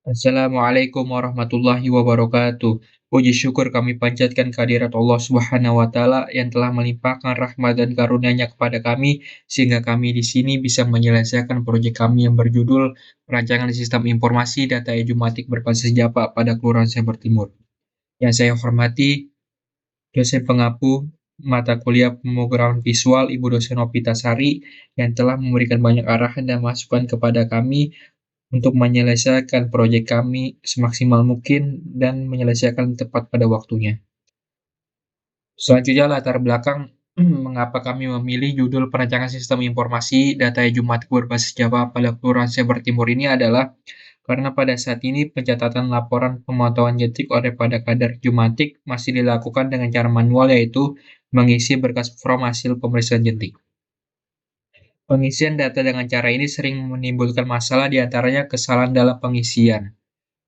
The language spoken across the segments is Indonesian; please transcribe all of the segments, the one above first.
Assalamualaikum warahmatullahi wabarakatuh. Puji syukur kami panjatkan kehadirat Allah Subhanahu wa Ta'ala yang telah melimpahkan rahmat dan karunia-Nya kepada kami, sehingga kami di sini bisa menyelesaikan proyek kami yang berjudul Perancangan Sistem Informasi Data Edumatik Berbasis Java pada Kelurahan Sember Timur. Yang saya hormati, dosen pengampu mata kuliah pemrograman visual Ibu dosen Novitasari yang telah memberikan banyak arahan dan masukan kepada kami untuk menyelesaikan proyek kami semaksimal mungkin dan menyelesaikan tepat pada waktunya. Selanjutnya latar belakang mengapa kami memilih judul perancangan sistem informasi data Jumatik berbasis Java pada Kelurahan Sember Timur ini adalah karena pada saat ini pencatatan laporan pemantauan jentik oleh pada kadar Jumatik masih dilakukan dengan cara manual, yaitu mengisi berkas form hasil pemeriksaan jentik. Pengisian data dengan cara ini sering menimbulkan masalah, diantaranya kesalahan dalam pengisian.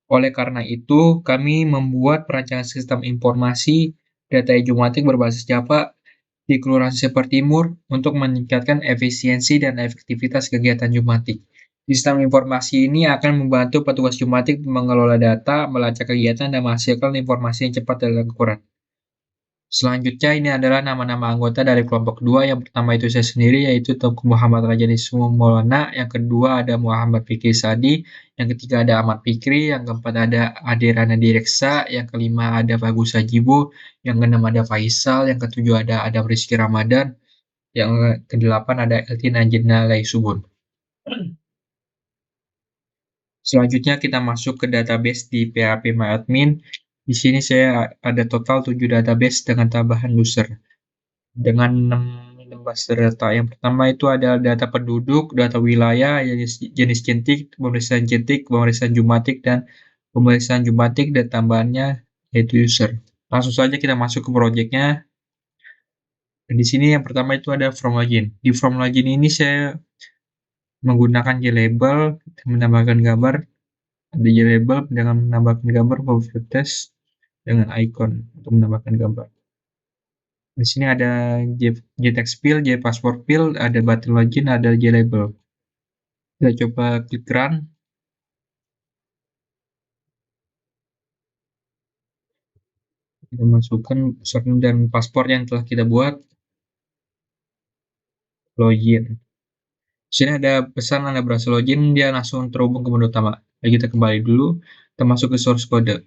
Oleh karena itu, kami membuat perancangan sistem informasi data Jumatik berbasis Java di Kelurahan Semper Timur untuk meningkatkan efisiensi dan efektivitas kegiatan Jumatik. Sistem informasi ini akan membantu petugas Jumatik mengelola data, melacak kegiatan, dan menghasilkan informasi yang cepat dan akurat. Selanjutnya ini adalah nama-nama anggota dari kelompok 2. Yang pertama itu saya sendiri, yaitu Tengku Muhammad Rajani Maulana. Yang kedua ada Muhammad Fikri Sadi. Yang ketiga ada Ahmad Fikri. Yang keempat ada Adirana Direksa. Yang kelima ada Bagus Sajibu. Yang keenam ada Faisal. Yang ketujuh ada Adam Rizky Ramadan. Yang kedelapan ada Eltina Jenna Laisubun. Selanjutnya kita masuk ke database di PHP-MyAdmin. Di sini saya ada total 7 database dengan tambahan user dengan 6 basis data. Yang pertama itu ada data penduduk, data wilayah, jenis jentik, pemeriksaan Jumatik, dan pemeriksaan Jumatik, dan tambahannya yaitu user. Langsung saja kita masuk ke projectnya. Dan di sini yang pertama itu ada form login. Di form login ini saya menggunakan JLabel, menambahkan gambar. Ada JLabel dengan menambahkan gambar, profile test dengan icon untuk menambahkan gambar. Di sini ada JTextFill, JPassportFill, ada button login, ada JLabel. Kita coba klik run. Kita masukkan username dan paspor yang telah kita buat. Login. Di sini ada pesan Anda berhasil login, dia langsung terhubung ke menu utama. Jadi kita kembali dulu, kita masuk ke source code.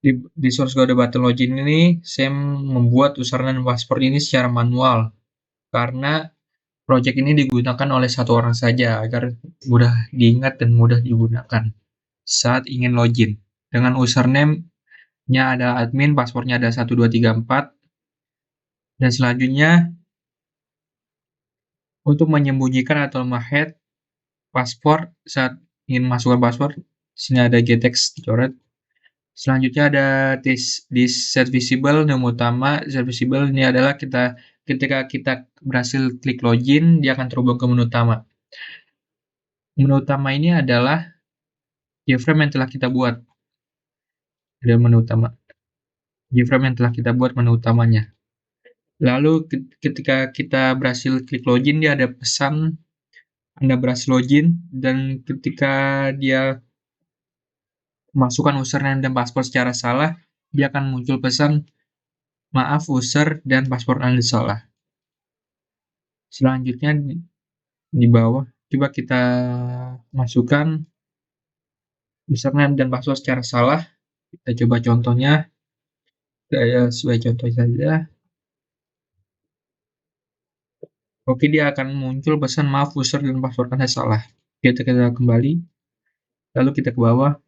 Di source code button login ini, saya membuat username dan paspor ini secara manual. Karena project ini digunakan oleh satu orang saja, agar mudah diingat dan mudah digunakan saat ingin login. Dengan username-nya ada admin, paspornya ada 1234, dan selanjutnya untuk menyembunyikan atau menghead paspor saat ingin masukkan paspor, sini ada gettext dicoret. Selanjutnya ada this set visible, nama utama. Set visible ini adalah ketika kita berhasil klik login, dia akan terhubung ke menu utama. Menu utama ini adalah keyframe yang telah kita buat. Ada menu utama. Keyframe yang telah kita buat menu utamanya. Lalu ketika kita berhasil klik login, dia ada pesan Anda berhasil login, dan ketika dia masukkan username dan paspor secara salah, dia akan muncul pesan, maaf user dan paspor Anda salah. Selanjutnya di bawah, coba kita masukkan username dan password secara salah. Kita coba contohnya, saya sebagai contoh saja. Oke, dia akan muncul pesan maaf user dan password Anda salah. Kita kembali, lalu kita ke bawah.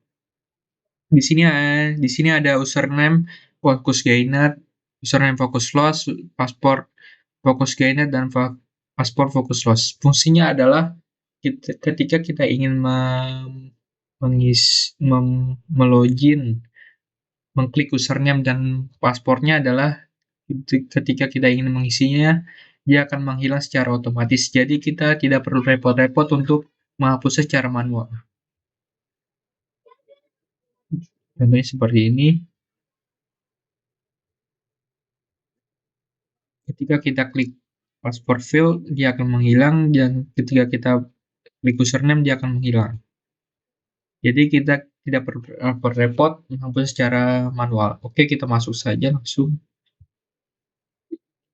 Di sini ada username Focus Gainer, username Focus Loss, paspor Focus Gainer, dan paspor Focus Loss. Fungsinya adalah ketika kita ingin melogin, mengklik username dan paspornya adalah ketika kita ingin mengisinya, dia akan menghilang secara otomatis. Jadi kita tidak perlu repot-repot untuk menghapusnya secara manual. Contohnya seperti ini. Ketika kita klik passport field, dia akan menghilang, dan ketika kita klik username, dia akan menghilang. Jadi kita tidak perlu repot-repot menghapus secara manual. Oke, kita masuk saja langsung.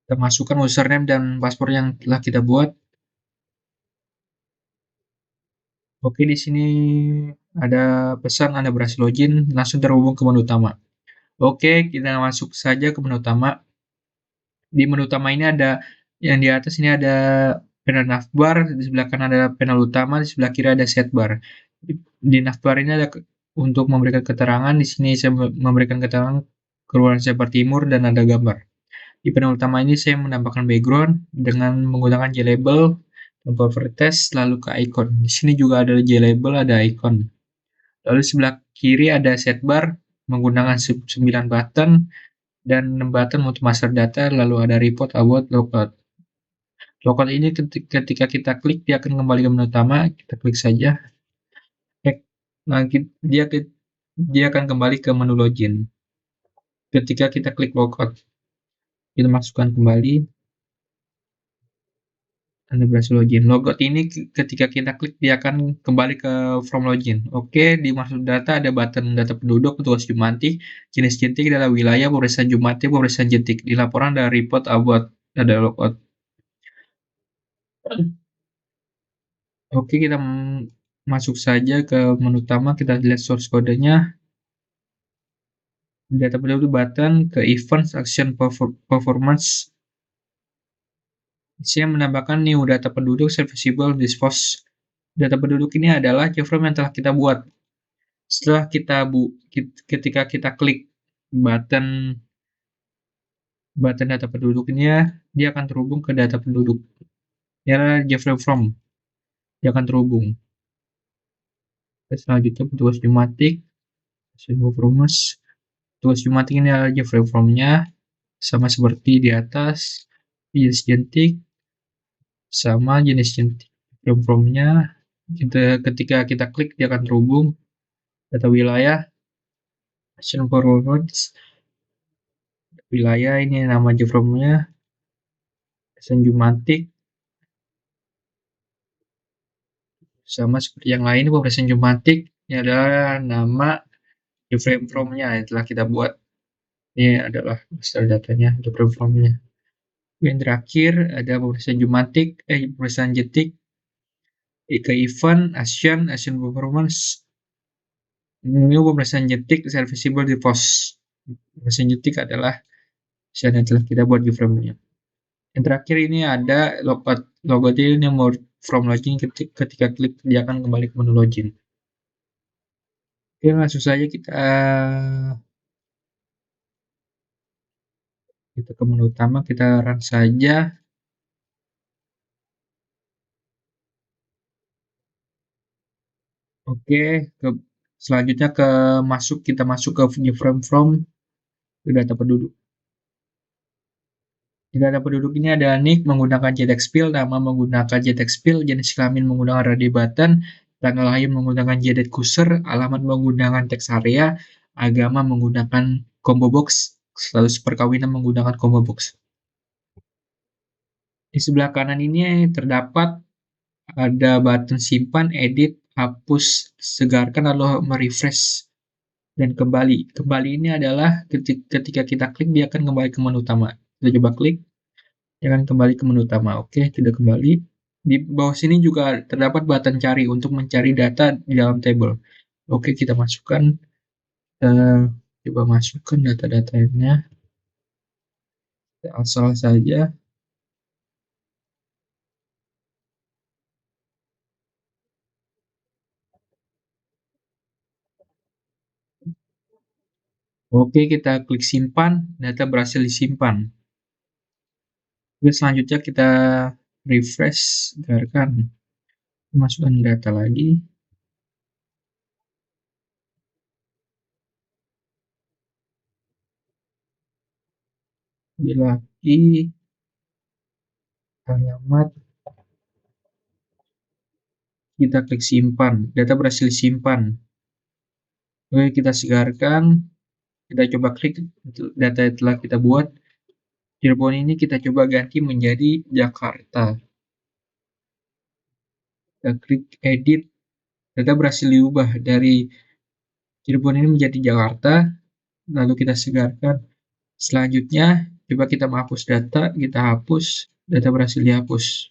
Kita masukkan username dan password yang telah kita buat. Oke, di sini ada pesan Anda berhasil login, langsung terhubung ke menu utama. Oke, kita masuk saja ke menu utama. Di menu utama ini ada yang di atas ini ada panel navbar, di sebelah kanan ada panel utama, di sebelah kiri ada setbar. Di navbar ini ada untuk memberikan keterangan, di sini saya memberikan keterangan keluaran Jabar Timur dan ada gambar. Di panel utama ini saya menambahkan background dengan menggunakan JLabel, template test, lalu ke icon. Di sini juga ada JLabel, ada icon. Lalu sebelah kiri ada setbar menggunakan 9 button dan 6 button untuk master data, lalu ada report, about, logout. Logout ini ketika kita klik dia akan kembali ke menu utama, kita klik saja. Nah, dia akan kembali ke menu login. Ketika kita klik logout, kita masukkan kembali, Anda berhasil login. Logout ini ketika kita klik dia akan kembali ke from login. Oke, di masuk data ada button data penduduk, petugas Jumantik, jenis jentik adalah wilayah, pemeriksaan Jumantik, pemeriksaan jentik. Di laporan ada report, about, ada logout. Oke, kita masuk saja ke menu utama, kita lihat source kodenya. Data penduduk button ke events, action, performance. Saya menambahkan new data penduduk serviceable dispose. Data penduduk ini adalah JavaFrame yang telah kita buat. Setelah ketika kita klik button data penduduknya, dia akan terhubung ke data penduduk. Ini adalah JavaFrame from. Dia akan terhubung. Selanjutnya petugas Jumatik, performance. Petugas Jumatik ini adalah JavaFrame from-nya, sama seperti di atas. Jenis jentik, sama jenis jentik. From-nya, ketika kita klik dia akan terhubung. Data wilayah, action performance, wilayah ini nama JavaFrame-nya, action Jumatik, sama seperti yang lain, pemeriksaan Jumatik ini adalah nama JavaFrame from-nya yang telah kita buat. Ini adalah master datanya, JavaFrame from-nya. Yang terakhir ada pemeriksaan Jumatik, pemeriksaan jentik, ke event, action performance. Ini pemeriksaan jentik serviceable di post. Pemeriksaan jentik adalah yang telah kita buat JavaFrame-nya. Yang terakhir ini ada logout ini more from login, ketika klik dia akan kembali ke menu login. Oke, langsung saja kita ke menu utama, kita run saja. Oke, selanjutnya kita masuk ke JavaFrame from ke data penduduk. Di data penduduk ini ada nick menggunakan JTextFill, nama menggunakan JTextFill, jenis kelamin menggunakan radio button, tanggal lahir menggunakan JDate Cursor, alamat menggunakan teks area, agama menggunakan combo box, status perkawinan menggunakan combo box. Di sebelah kanan ini terdapat ada button simpan, edit, hapus, segarkan, lalu merefresh dan kembali. Kembali ini adalah ketika kita klik dia akan kembali ke menu utama. Kita coba klik, dia akan kembali ke menu utama. Oke, tidak kembali. Di bawah sini juga terdapat button cari untuk mencari data di dalam table. Oke, kita masukkan, coba masukkan data-datanya. Asal saja. Oke, kita klik simpan, data berhasil disimpan. Oke, selanjutnya kita refresh, biarkan masukkan data lagi. Lagi alamat, kita klik simpan, data berhasil disimpan. Oke, kita segarkan, kita coba klik data yang telah kita buat. Cirebon ini kita coba ganti menjadi Jakarta. Kita klik edit, Data berhasil diubah dari Cirebon ini menjadi Jakarta, lalu kita segarkan. Selanjutnya, coba kita menghapus data, kita hapus, data berhasil dihapus.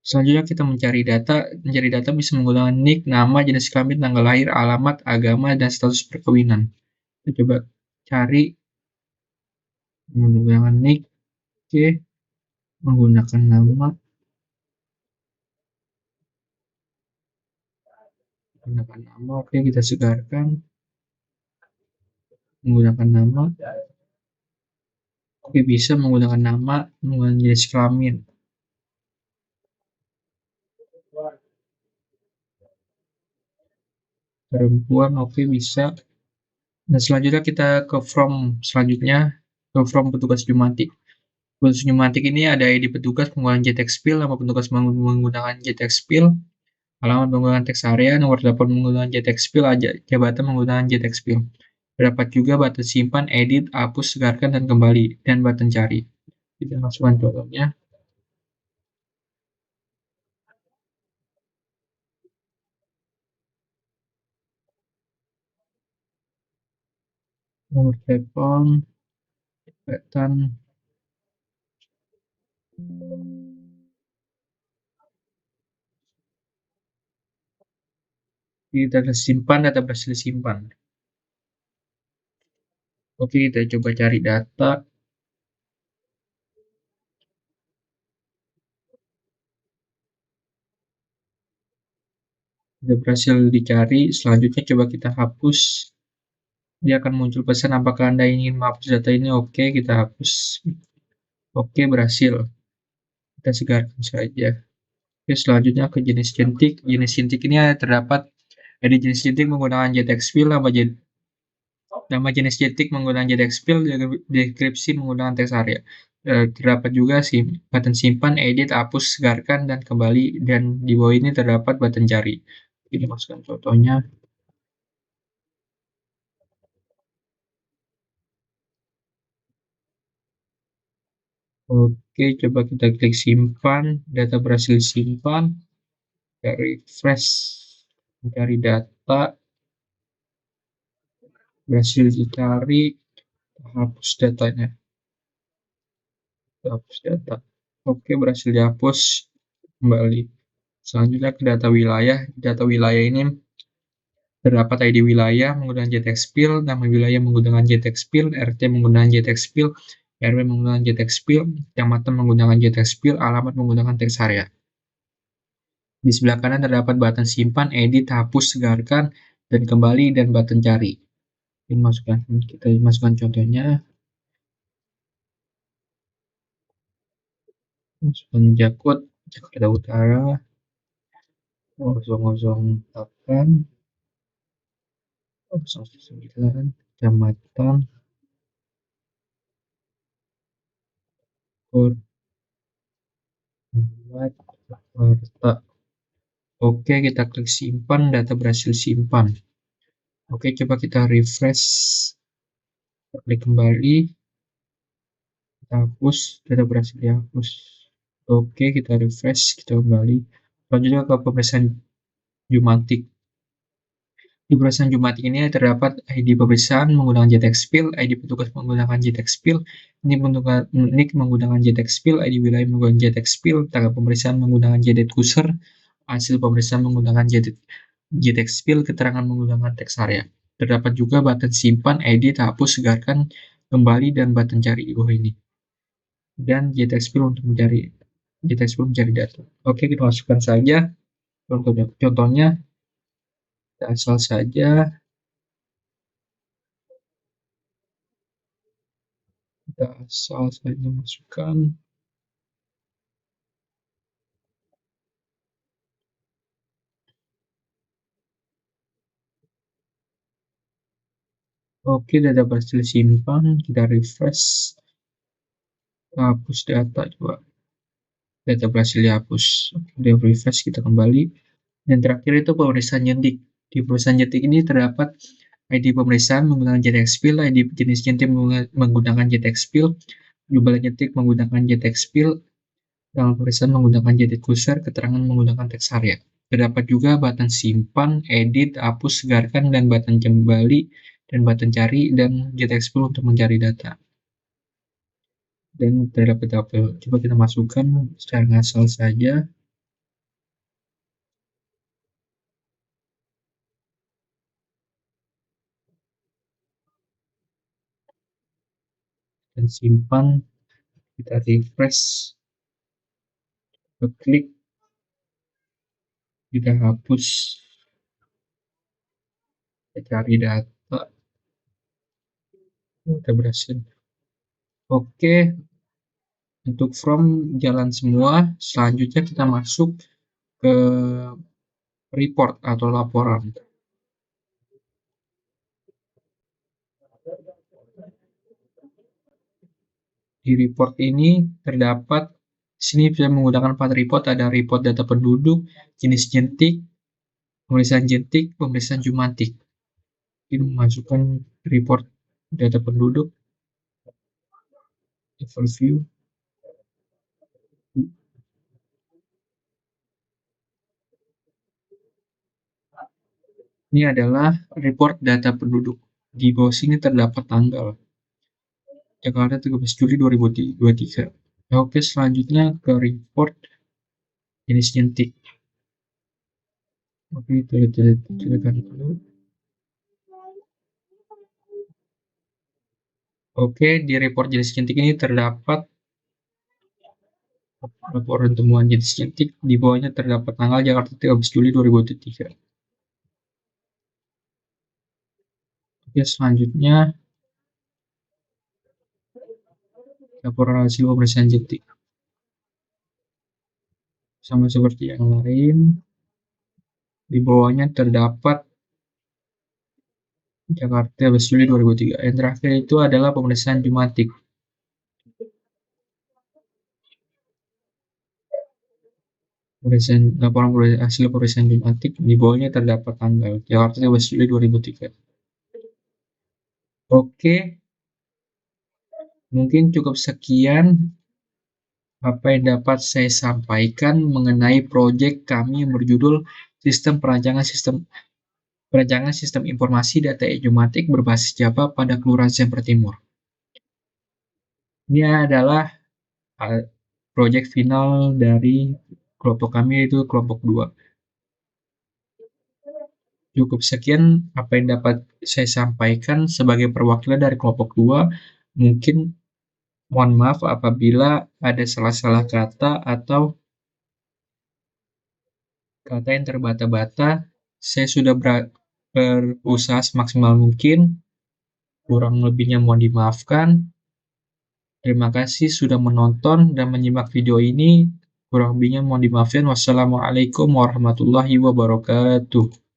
Selanjutnya kita mencari data bisa menggunakan nik, nama, jenis kelamin, tanggal lahir, alamat, agama, dan status perkawinan. Kita coba cari menggunakan nik, oke, menggunakan nama, oke, kita segarkan, menggunakan nama, oke, bisa menggunakan nama, menggunakan jenis kelamin, perempuan, oke, bisa. Dan selanjutnya kita ke from petugas Jumantik. Petugas Jumantik ini ada ID petugas menggunakan JTXPIL, nama petugas menggunakan JTXPIL, alamat menggunakan teks area, nomor telepon menggunakan JTXPIL, jabatan menggunakan JTXPIL. Terdapat juga button simpan, edit, hapus, segarkan, dan kembali, dan button cari. Kita masukkan contohnya. Nomor telepon, button, kita simpan, data berhasil simpan. Oke, kita coba cari data. Sudah berhasil dicari, selanjutnya coba kita hapus. Dia akan muncul pesan apakah Anda ingin menghapus data ini. Oke, kita hapus. Oke, berhasil. Kita segarkan saja. Oke, selanjutnya ke jenis jentik. Jenis jentik ini terdapat ada jenis jentik menggunakan JTXFill, nama jenis jentik menggunakan JTXFill, deskripsi menggunakan teks area. Terdapat juga button simpan, edit, hapus, segarkan, dan kembali. Dan di bawah ini terdapat button cari. Ini masukkan contohnya. Oke, coba kita klik simpan, data berhasil simpan, refresh, mencari data, berhasil dicari, hapus datanya, hapus data. Oke, berhasil dihapus, kembali. Selanjutnya ke data wilayah ini terdapat ID wilayah menggunakan JTXPIL, nama wilayah menggunakan JTXPIL, RT menggunakan JTXPIL, RW menggunakan JTXPIL, kecamatan menggunakan JTXPIL, alamat menggunakan teks area. Di sebelah kanan terdapat button simpan, edit, hapus, segarkan, dan kembali, dan button cari. Kita masukkan contohnya. Masukkan Jakarta Utara, 008, 009, kecamatan, Jakarta. Oke, kita klik simpan, data berhasil simpan. Oke, coba kita refresh, klik kembali, kita hapus, data berhasil dihapus. Oke, kita refresh, kita kembali. Selanjutnya ke pemeriksaan Jumantik. Di pemeriksaan Jumantik ini terdapat ID pemeriksaan menggunakan JTXPIL, ID petugas menggunakan JTXPIL, NIK menggunakan JTXPIL, ID wilayah menggunakan JTXPIL, tanggal pemeriksaan menggunakan JTXuser, hasil pemeriksaan menggunakan JTXPIL, keterangan menggunakan teks area. Terdapat juga button simpan, edit, hapus, segarkan, kembali, dan button cari di bawah ini. Dan JTXPIL untuk mencari data. Oke, kita masukkan saja contohnya. Kita asal saja masukkan. Oke, data berhasil simpan, kita refresh, hapus data, coba data berhasil dihapus. Oke, kita refresh, kita kembali. Dan terakhir itu pemeriksaan jentik. Di pemeriksaan jentik ini terdapat ID pemeriksaan menggunakan JTXPIL, ID jenis jentik menggunakan JTXPIL, jumlah jentik menggunakan JTXPIL, Dalam tulisan menggunakan jadid kursor, keterangan menggunakan teks harian. Terdapat juga button simpan, edit, hapus, segarkan, dan button kembali, dan button cari, dan get explorer untuk mencari data. Dan terdapat tabel. Coba kita masukkan secara ngasal saja. Dan simpan, kita refresh, kita klik, kita hapus, kita cari data. Kita berhasil. Oke, untuk from jalan semua. Selanjutnya kita masuk ke report atau laporan. Di report ini terdapat, sini bisa menggunakan 4 report, ada report data penduduk, jenis jentik, pemeriksaan jentik, pemeriksaan jumantik. Ini memasukkan report data penduduk, overview. Ini adalah report data penduduk. Di bawah sini terdapat tanggal. Jakarta 13 Juli 2023. Oke, selanjutnya ke report jenis jentik. Oke, silakan dulu. Oke, di report jenis jentik ini terdapat laporan temuan jenis jentik. Di bawahnya terdapat tanggal Jakarta 13 Juli 2023. Oke, selanjutnya laporan hasil pemeriksaan jentik. Sama seperti yang lain, di bawahnya terdapat Jakarta 13 Juli 2003. Yang terakhir itu adalah pemeriksaan jumantik. Laporan hasil pemeriksaan jumantik, di bawahnya terdapat tanggal Jakarta 13 Juli 2003. Oke, mungkin cukup sekian apa yang dapat saya sampaikan mengenai proyek kami yang berjudul Perancangan Sistem Informasi Data Geomatik berbasis Java pada Kelurahan Semper Timur. Ini adalah proyek final dari kelompok kami, yaitu kelompok 2. Cukup sekian apa yang dapat saya sampaikan sebagai perwakilan dari kelompok 2. Mungkin mohon maaf apabila ada salah-salah kata atau kata yang terbata-bata. Saya sudah berusaha semaksimal mungkin. Kurang lebihnya mohon dimaafkan. Terima kasih sudah menonton dan menyimak video ini. Kurang lebihnya mohon dimaafkan. Wassalamualaikum warahmatullahi wabarakatuh.